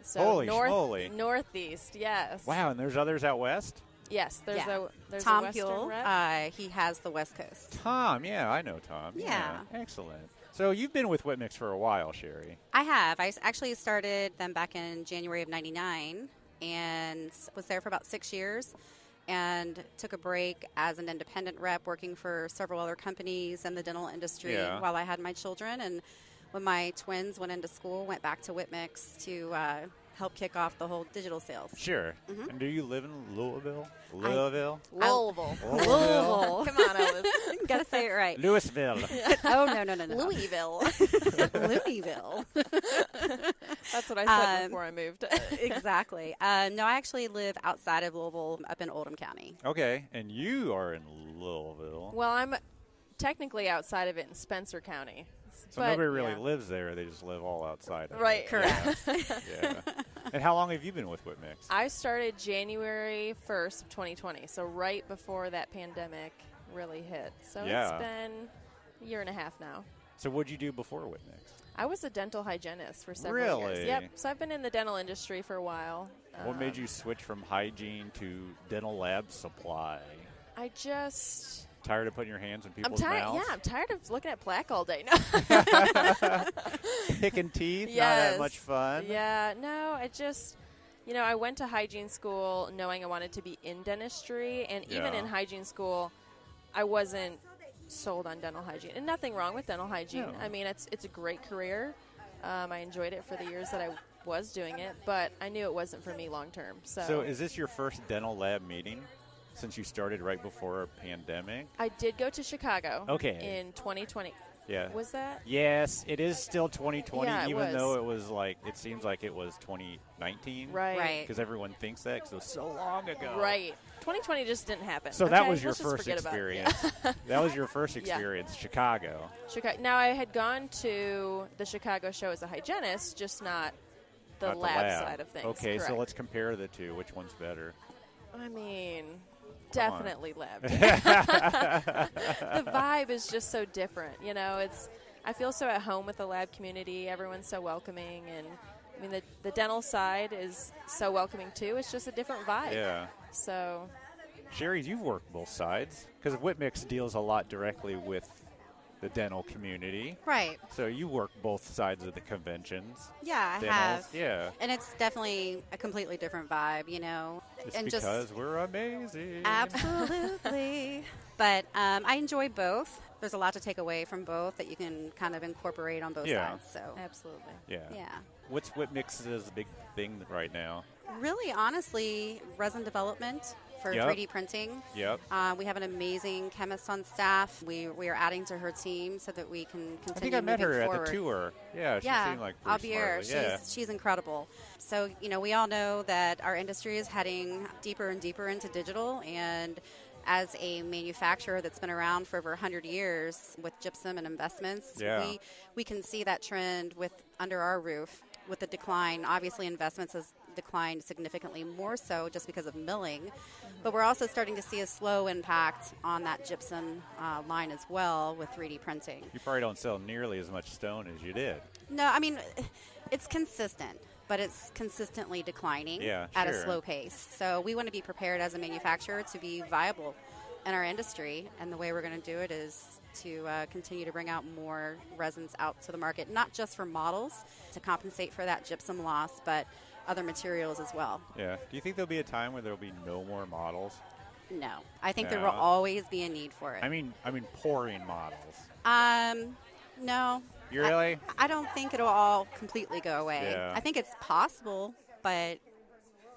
So Holy schmoly. northeast, yes. Wow, and there's others out west? Yes, there's Yeah. there's Tom a western Buell, rep. he has the West Coast. Tom, yeah, I know Tom. Yeah. Excellent. So you've been with Whip Mix for a while, Sherri. I have. Actually started them back in January of '99 and was there for about 6 years and took a break as an independent rep working for several other companies in the dental industry Yeah. while I had my children. And when my twins went into school, went back to Whip Mix to help kick off the whole digital sales. Sure. Mhm. And do you live in Louisville? Louisville? Louisville. Louisville. Come on, Elvis. Gotta say it right. Louisville. Oh, no. Louisville. Louisville. That's what I said before I moved. Exactly. No, I actually live outside of Louisville up in Oldham County. Okay, and you are in Louisville. Well, I'm technically outside of it in Spencer County. So but, nobody really yeah. lives there. They just live all outside of Right. it. Correct. Yeah. And how long have you been with Whip Mix? I started January 1st of 2020, so right before that pandemic really hit. So Yeah. it's been a year and a half now. So what did you do before Whitmix? I was a dental hygienist for several years. Really? Yep. So I've been in the dental industry for a while. What made you switch from hygiene to dental lab supply? I just... Tired of putting your hands in people's mouths? Yeah, I'm tired of looking at plaque all day. No. Picking teeth? Yes. Not that much fun? Yeah, no, I just... I went to hygiene school knowing I wanted to be in dentistry, and even in hygiene school, I wasn't sold on dental hygiene. And nothing wrong with dental hygiene. No. I mean, it's a great career. I enjoyed it for the years that I was doing it, but I knew it wasn't for me long term. So is this your first dental lab meeting since you started right before a pandemic? I did go to Chicago in 2020. Yeah. Was that? Yes, it is still 2020, Yeah, even though it was it seems like it was 2019. Right. Because everyone thinks that because it was so long ago. Right. 2020 just didn't happen. So that was your Let's just first forget about it. experience. That was your first experience, Chicago. Now, I had gone to the Chicago show as a hygienist, just not the lab side of things. Okay, correct. so let's compare the two. Which one's better? I mean, definitely lab. The vibe is just so different. I feel so at home with the lab community. Everyone's so welcoming, and I mean the dental side is so welcoming too. It's just a different vibe. Yeah. So, Sherri, you've worked both sides because Whitmix deals a lot directly with the dental community. Right. So you work both sides of the conventions. Yeah, I Dentals. have. Yeah. And it's definitely a completely different vibe, It's and because we're amazing. Absolutely. But I enjoy both. There's a lot to take away from both that you can kind of incorporate on both sides. So absolutely. Yeah. Yeah. What's Whitmix's big thing right now? Really, honestly, resin development for Yep. 3D printing. Yep. We have an amazing chemist on staff. We are adding to her team so that we can continue I think I met moving her forward. at the tour. Yeah, she seemed like pretty Albier, smart. she's incredible. So, we all know that our industry is heading deeper and deeper into digital, and as a manufacturer that's been around for over 100 years with gypsum and investments, we can see that trend with under our roof with the decline. Obviously, investments has declined significantly more so just because of milling, but we're also starting to see a slow impact on that gypsum line as well with 3D printing. You probably don't sell nearly as much stone as you did. No, I mean, it's consistent, but it's consistently declining at a slow pace. So we want to be prepared as a manufacturer to be viable in our industry, and the way we're going to do it is to continue to bring out more resins out to the market, not just for models to compensate for that gypsum loss, but other materials as well. Yeah. Do you think there'll be a time where there'll be no more models? No. I think there will always be a need for it. I mean pouring models. No. You really? I don't think it'll all completely go away. Yeah. I think it's possible, but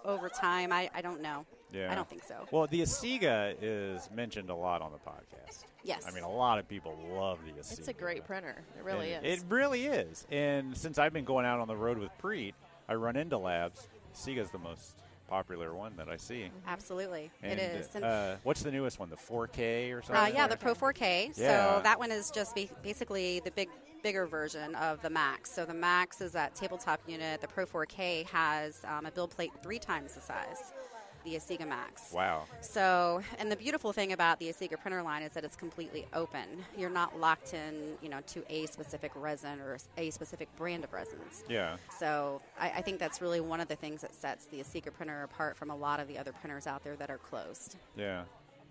over time, I don't know. Yeah. I don't think so. Well, the Asiga is mentioned a lot on the podcast. Yes. I mean, a lot of people love the Asiga. It's a great printer. It really is. It really is. And since I've been going out on the road with Preat, I run into labs. Asiga's the most popular one that I see. Absolutely. And, it is. And what's the newest one? The 4K or something? yeah, the Pro 4K. Yeah. So that one is just basically the bigger version of the Max. So the Max is that tabletop unit. The Pro 4K has a build plate 3 times the size. The Asiga Max. Wow. So, and the beautiful thing about the Asiga printer line is that it's completely open. You're not locked in, to a specific resin or a specific brand of resins. Yeah. So I think that's really one of the things that sets the Asiga printer apart from a lot of the other printers out there that are closed. Yeah.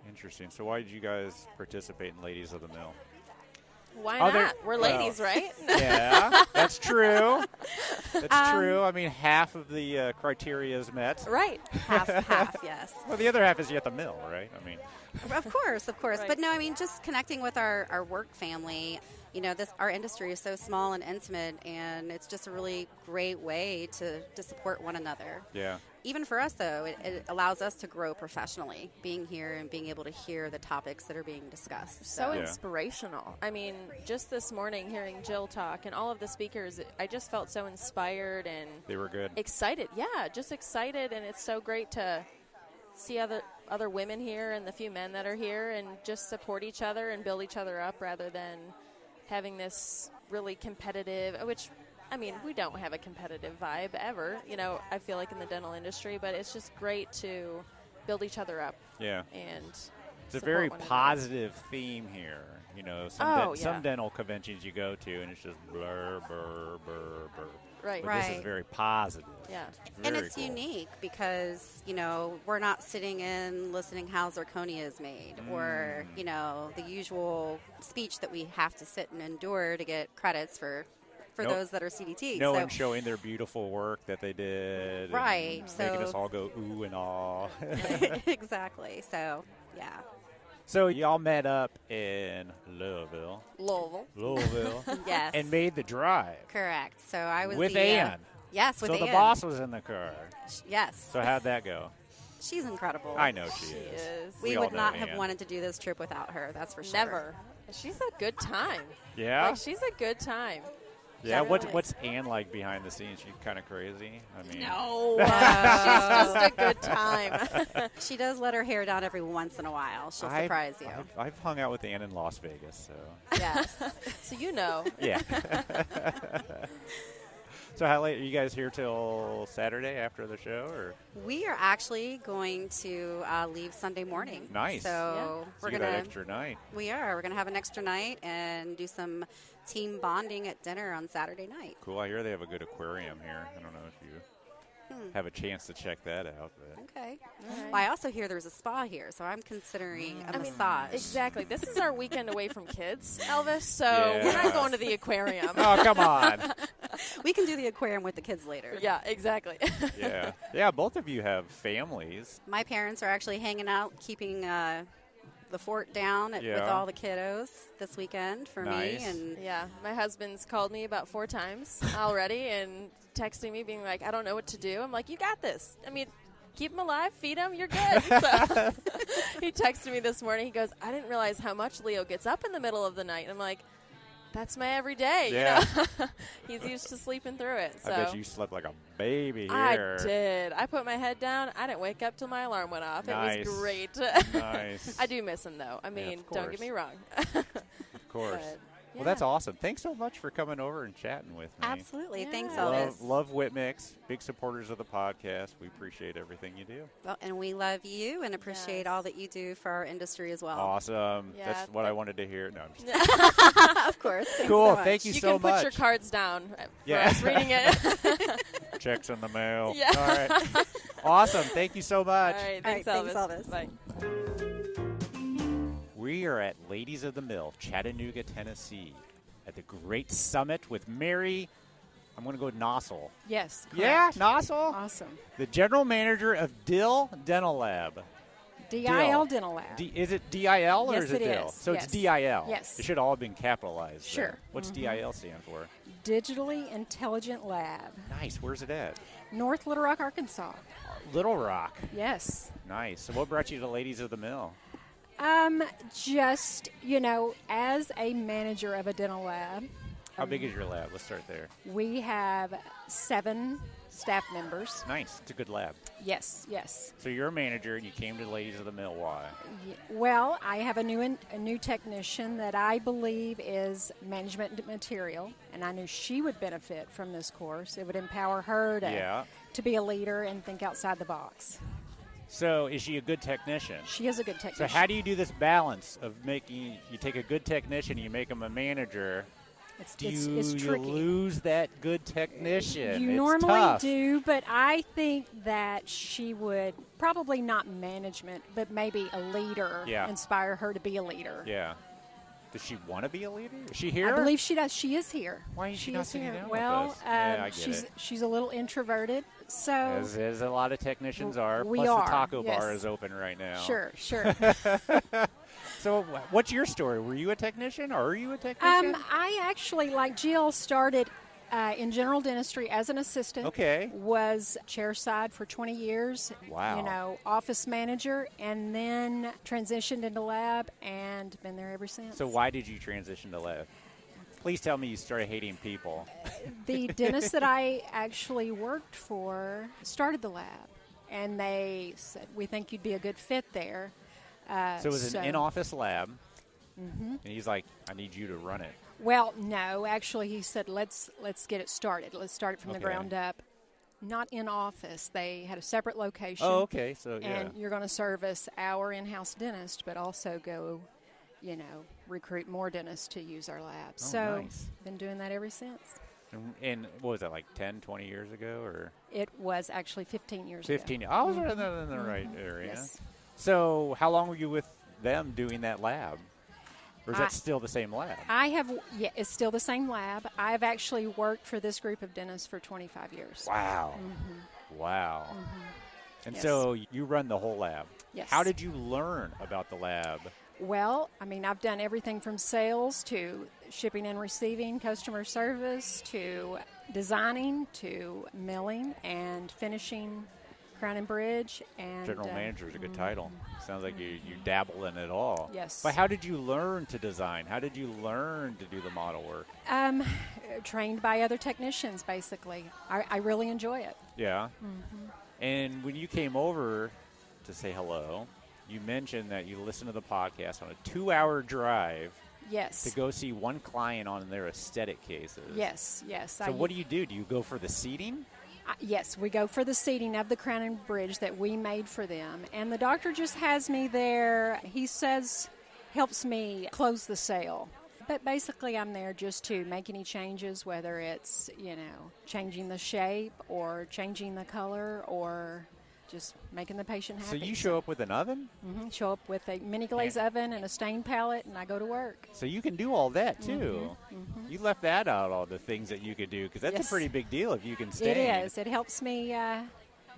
Interesting. So why did you guys participate in Ladies of the Mill? Why not? We're ladies, right? Yeah, that's true. That's true. I mean, half of the criteria is met. Right. Half, yes. Well, the other half is you at the mill, right? I mean, Of course. Right. But no, I mean, just connecting with our work family. Our industry is so small and intimate, and it's just a really great way to support one another. yeah. Even for us, though, it allows us to grow professionally, being here and being able to hear the topics that are being discussed. So inspirational. I mean, just this morning hearing Jill talk and all of the speakers, I just felt so inspired and They were good. excited. Yeah, just excited, and it's so great to see other women here and the few men that are here and just support each other and build each other up rather than having this really competitive, which, I mean, we don't have a competitive vibe ever, I feel like in the dental industry, but it's just great to build each other up. Yeah. And It's a very support one another. positive theme here. You know, Oh, some yeah. dental conventions you go to, and it's just blur, blur, blur, blur. Right. But this is very positive. Yeah. And Very it's cool. unique because, you know, we're not sitting in listening how zirconia is made or, you know, the usual speech that we have to sit and endure to get credits for Nope. those that are CDT. No so, one showing their beautiful work that they did. Right, And making so- us all go ooh and aw. exactly. So, yeah. So y'all met up in Louisville, Louisville. Yes. and made the drive Correct. So I was with the, Ann. Yes, with So Ann. the boss was in the car. Yes. So how'd that go? She's incredible. I know she She is. is. We all would know not Ann. have wanted to do this trip without her, that's for sure. Never. She's a good time. Yeah. Like, she's a good time. Yeah. Definitely. What's Ann like behind the scenes? She's kind of crazy. I mean. No. She's just a good time. She does let her hair down every once in a while. She'll surprise you. I've hung out with Ann in Las Vegas, so Yes. So you know. yeah. So how late are you guys here till Saturday after the show, or We are actually going to leave Sunday morning. Nice. So Yeah. we're you going got to extra night? We're going to have an extra night and do some team bonding at dinner on Saturday night. Cool. I hear they have a good aquarium here. I don't know if you have a chance to check that out. But. Okay. All right. Well, I also hear there's a spa here, so I'm considering a I mean, massage. exactly. This is our weekend away from kids, Elvis. So Yeah. we're not going to the aquarium. Oh, come on. We can do the aquarium with the kids later. Yeah, exactly. Yeah. Yeah, both of you have families. My parents are actually hanging out, keeping the fort down with Yeah. all the kiddos this weekend for Nice. me. And Yeah, my husband's called me about 4 times already and texting me being like, I don't know what to do. I'm like, you got this. I mean, keep them alive, feed them, you're good. So he texted me this morning. He goes, I didn't realize how much Leo gets up in the middle of the night. I'm like, that's my everyday. Yeah. You know? He's used to sleeping through it. So I bet you slept like a baby I here. did. I put my head down. I didn't wake up till my alarm went off. Nice. It was great. Nice. I do miss him, though. I mean, of don't course. get me wrong. Of course. But, Well, that's yeah. awesome. Thanks so much for coming over and chatting with me. absolutely. Thanks, Yeah. Elvis. Love Whitmix. Big supporters of the podcast. We appreciate everything you do. Well, and we love you and appreciate Yes. all that you do for our industry as well. Awesome. Yeah, That's what I wanted to hear. No, I'm just Of course. Thanks Cool. so much. Thank you You so can put much. your cards down for Yeah. us reading it. Checks in the mail. Yeah. All right. Awesome. Thank you so much. All right, All thanks, right, Elvis. thanks, Elvis. Bye. We are at Ladies of the Mill, Chattanooga, Tennessee, at the Great Summit with Mary. I'm going to go with Nosal. Yes. Yeah, correct. Nosal, Awesome. the general manager of DIL Dental Lab. DIL Dental Lab. Is it DIL or Yes, is it it DIL? is. So Yes. it's DIL. Yes. It should all have been capitalized. Sure. Then. What's DIL stand for? Digitally Intelligent Lab. Nice. Where's it at? North Little Rock, Arkansas. Little Rock. Yes. Nice. So what brought you to Ladies of the Mill? Just, as a manager of a dental lab, How big is your lab? Let's start there. we have 7 staff members. Nice. It's a good lab. Yes, yes. So you're a manager and you came to Ladies of the Mill. Why? Well, I have a new technician that I believe is management material, and I knew she would benefit from this course. It would empower her to be a leader and think outside the box. So is she a good technician? She is a good So technician. how do you do this balance of making, you take a good technician, you make him a manager, It's you tricky. lose that good technician? You It's normally tough. do, but I think that she would probably not management, but maybe a leader. Yeah. Inspire her to be a leader. Yeah. Does she want to be a leader? Is she here? I believe she does. She is here. Why is she not sitting here. down with Well, us? Yeah, I get she's it. she's a little introverted, so As a lot of technicians are. We Plus are, the taco yes. bar is open right now. sure. So what's your story? Were you a technician or are you a technician? I actually, like Jill, started in general dentistry as an assistant. Okay. Was chairside for 20 years. Wow. Office manager, and then transitioned into lab and been there ever since. So why did you transition to lab? Please tell me you started hating people. The dentist that I actually worked for started the lab, and they said, we think you'd be a good fit there. So it was an in-office lab, and he's like, I need you to run it. Well, no, actually, he said, let's get it started. Let's start it from the Okay. ground up. Not in office. They had a separate location. Oh, okay. So, yeah. And you're going to service our in-house dentist, but also go, recruit more dentists to use our lab. Oh, so nice. been doing that ever since. And what was that, like 10, 20 years ago? Or It was actually 15 years ago. 15. I was in the right area. Yes. So how long were you with them doing that lab? Or is that still the same lab? It's still the same lab. I've actually worked for this group of dentists for 25 years. Wow. Wow. And so you run the whole lab. Yes. How did you learn about the lab? Well, I mean, I've done everything from sales to shipping and receiving, customer service, to designing, to milling and finishing crown and bridge. And General manager is a good title. Sounds like you dabble in it all. Yes. But how did you learn to design? How did you learn to do the model work? Trained by other technicians, basically. I really enjoy it. Yeah. And when you came over to say hello, you mentioned that you listened to the podcast on a 2-hour drive. Yes. To go see one client on their aesthetic cases. Yes. So what do? Do you go for the seating? Yes, we go for the seating of the crown and bridge that we made for them. And the doctor just has me there. He says, helps me close the sale. But basically, I'm there just to make any changes, whether it's, changing the shape or changing the color or just making the patient happy. So you show up with an oven? Show up with a mini glaze oven and a stain palette, and I go to work. So you can do all that, too. You left that out, all the things that you could do, because that's a pretty big deal if you can stain. It is. It helps me,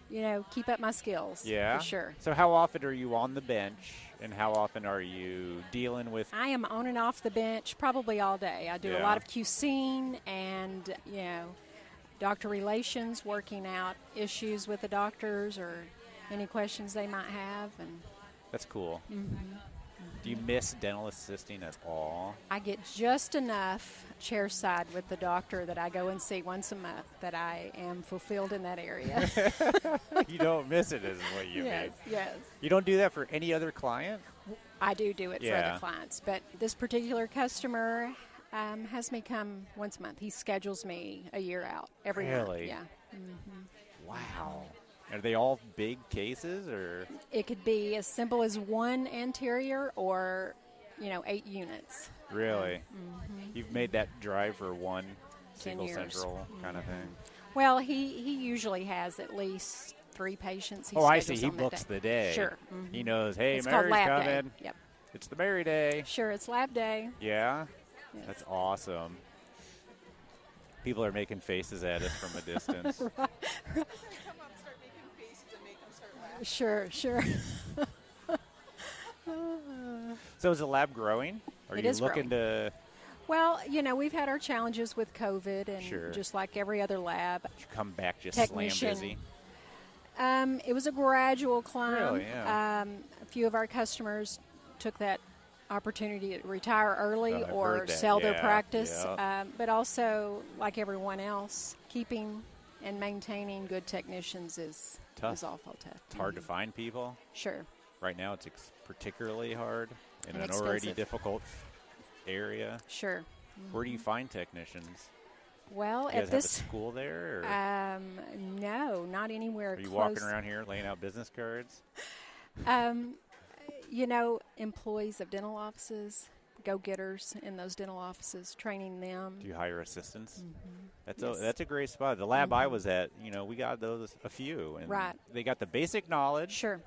keep up my skills. Yeah? For sure. So how often are you on the bench, and how often are you dealing with? I am on and off the bench probably all day. I do a lot of QCing and, doctor relations, working out issues with the doctors or any questions they might have. And that's cool. Do you miss dental assisting at all? I get just enough chairside with the doctor that I go and see once a month that I am fulfilled in that area. You don't miss it, is what you mean. Yes. You don't do that for any other client? I do it for other clients, but this particular customer has me come once a month. He schedules me a year out every month. Really? Yeah. Wow. Are they all big cases, or? It could be as simple as one anterior or, 8 units. Really? You've made that drive for one 10 single years. central kind of thing? Well, he usually has at least 3 patients. I see. He books the day. Sure. He knows, hey, it's Mary's called lab coming. Day. Yep. It's the Mary Day. Sure, it's lab day. Yeah? Yes. That's awesome. People are making faces at us from a distance. Sure. So is the lab growing? Are you looking to? Well, we've had our challenges with COVID, and just like every other lab. Did you come back just slam busy? It was a gradual climb. Really, yeah. A few of our customers took that opportunity to retire early or sell their practice. Yeah. But also, like everyone else, keeping and maintaining good technicians is awful tough. It's hard to find people. Sure. Right now, it's particularly hard in an expensive. already difficult area. Sure. Where do you find technicians? Well, you guys at this have a school there? Or? No, not anywhere Are you close. walking around here laying out business cards? Employees of dental offices, go-getters in those dental offices, training them. Do you hire assistants? That's a great spot. The lab I was at, we got those a few. And they got the basic knowledge. Sure.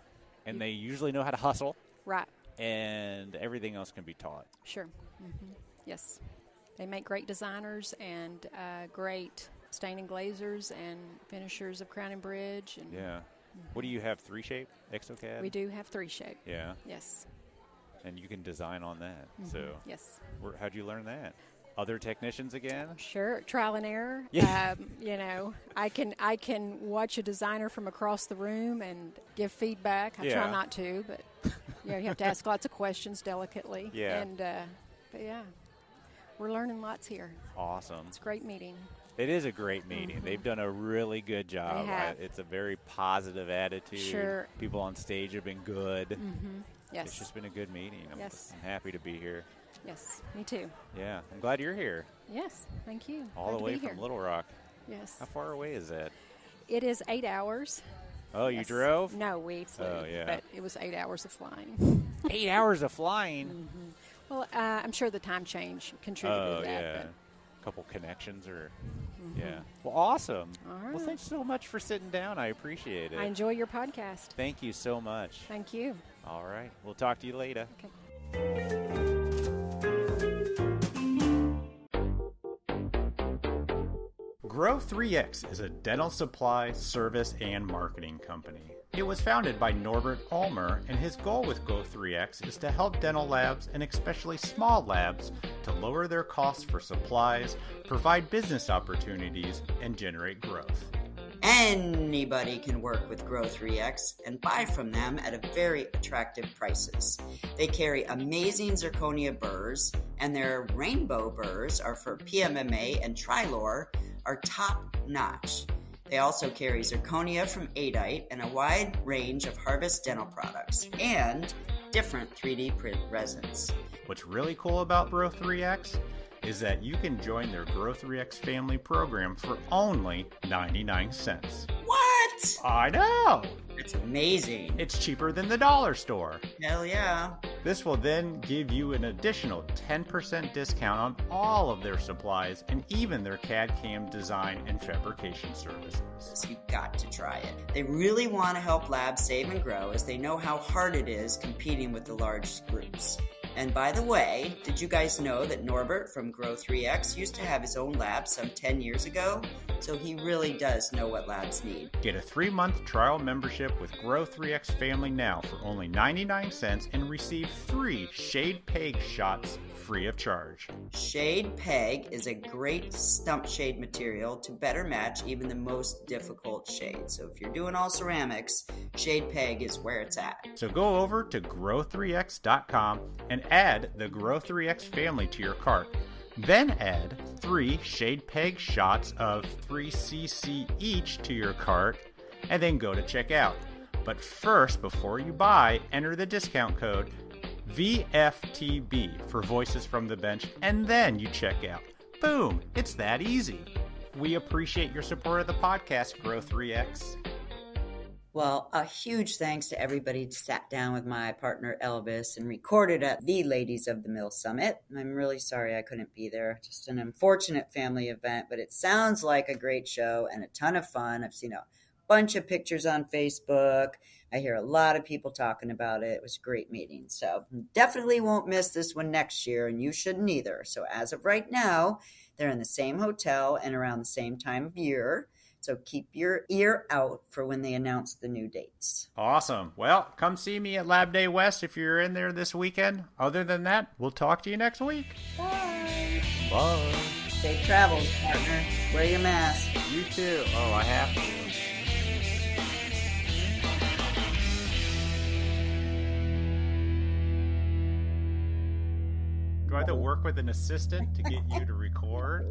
And they usually know how to hustle. Right. And everything else can be taught. Sure. Yes. They make great designers and great stain and glazers and finishers of crown and bridge. And what do you have, 3-shape exocad? We do have 3-shape. Yeah. Yes. And you can design on that. So yes. How'd you learn that? Other technicians again? Sure, trial and error. Yeah. I can watch a designer from across the room and give feedback. I try not to, but you have to ask lots of questions delicately. Yeah. And but we're learning lots here. Awesome. It's a great meeting. It is a great meeting. They've done a really good job. They have. It's a very positive attitude. Sure. People on stage have been good. Yes. It's just been a good meeting. I'm happy to be here. Yes, me too. Yeah, I'm glad you're here. Yes, thank you. All the way from Little Rock. Yes. How far away is that? It is 8 hours. Oh, you drove? No, we flew. Oh, yeah. But it was 8 hours of flying. 8 hours of flying? Well, I'm sure the time change contributed to that. Yeah. A couple connections or, yeah. Well, awesome. All right. Well, thanks so much for sitting down. I appreciate it. I enjoy your podcast. Thank you so much. Thank you. All right. We'll talk to you later. Okay. Grow 3X is a dental supply, service, and marketing company. It was founded by Norbert Ulmer, and his goal with Grow 3X is to help dental labs, and especially small labs, to lower their costs for supplies, provide business opportunities, and generate growth. Anybody can work with Grow 3X and buy from them at a very attractive prices. They carry amazing zirconia burrs, and their rainbow burrs are for PMMA and Trilor, are top notch. They also carry zirconia from Adite and a wide range of Harvest dental products and different 3D print resins. What's really cool about Grow 3X is that you can join their Grow 3X family program for only 99 cents. What? I know! It's amazing. It's cheaper than the dollar store. Hell yeah. This will then give you an additional 10% discount on all of their supplies and even their CAD/CAM design and fabrication services. So you've got to try it. They really want to help labs save and grow as they know how hard it is competing with the large groups. And by the way, did you guys know that Norbert from Grow 3X used to have his own lab some 10 years ago? So he really does know what labs need. Get a 3-month trial membership with Grow 3X Family now for only 99 cents and receive 3 Shade Peg shots free of charge. Shade Peg is a great stump shade material to better match even the most difficult shades. So if you're doing all ceramics, Shade Peg is where it's at. So go over to grow3x.com and add the Grow 3X family to your cart. Then add 3 Shade Peg shots of 3cc each to your cart, and then go to checkout. But first, before you buy, enter the discount code VFTB for Voices from the Bench, and then you check out. Boom! It's that easy. We appreciate your support of the podcast, Grow 3X. Well, a huge thanks to everybody who sat down with my partner Elvis and recorded at the Ladies of the Mill Summit. I'm really sorry I couldn't be there. Just an unfortunate family event, but it sounds like a great show and a ton of fun. I've seen a bunch of pictures on Facebook. I hear a lot of people talking about it. It was a great meeting. So definitely won't miss this one next year, and you shouldn't either. So as of right now, they're in the same hotel and around the same time of year. So keep your ear out for when they announce the new dates. Awesome. Well, come see me at Lab Day West if you're in there this weekend. Other than that, we'll talk to you next week. Bye. Bye. Safe travels, partner. Wear your mask. You too. Oh, I have to. Do I have to work with an assistant to get you to record?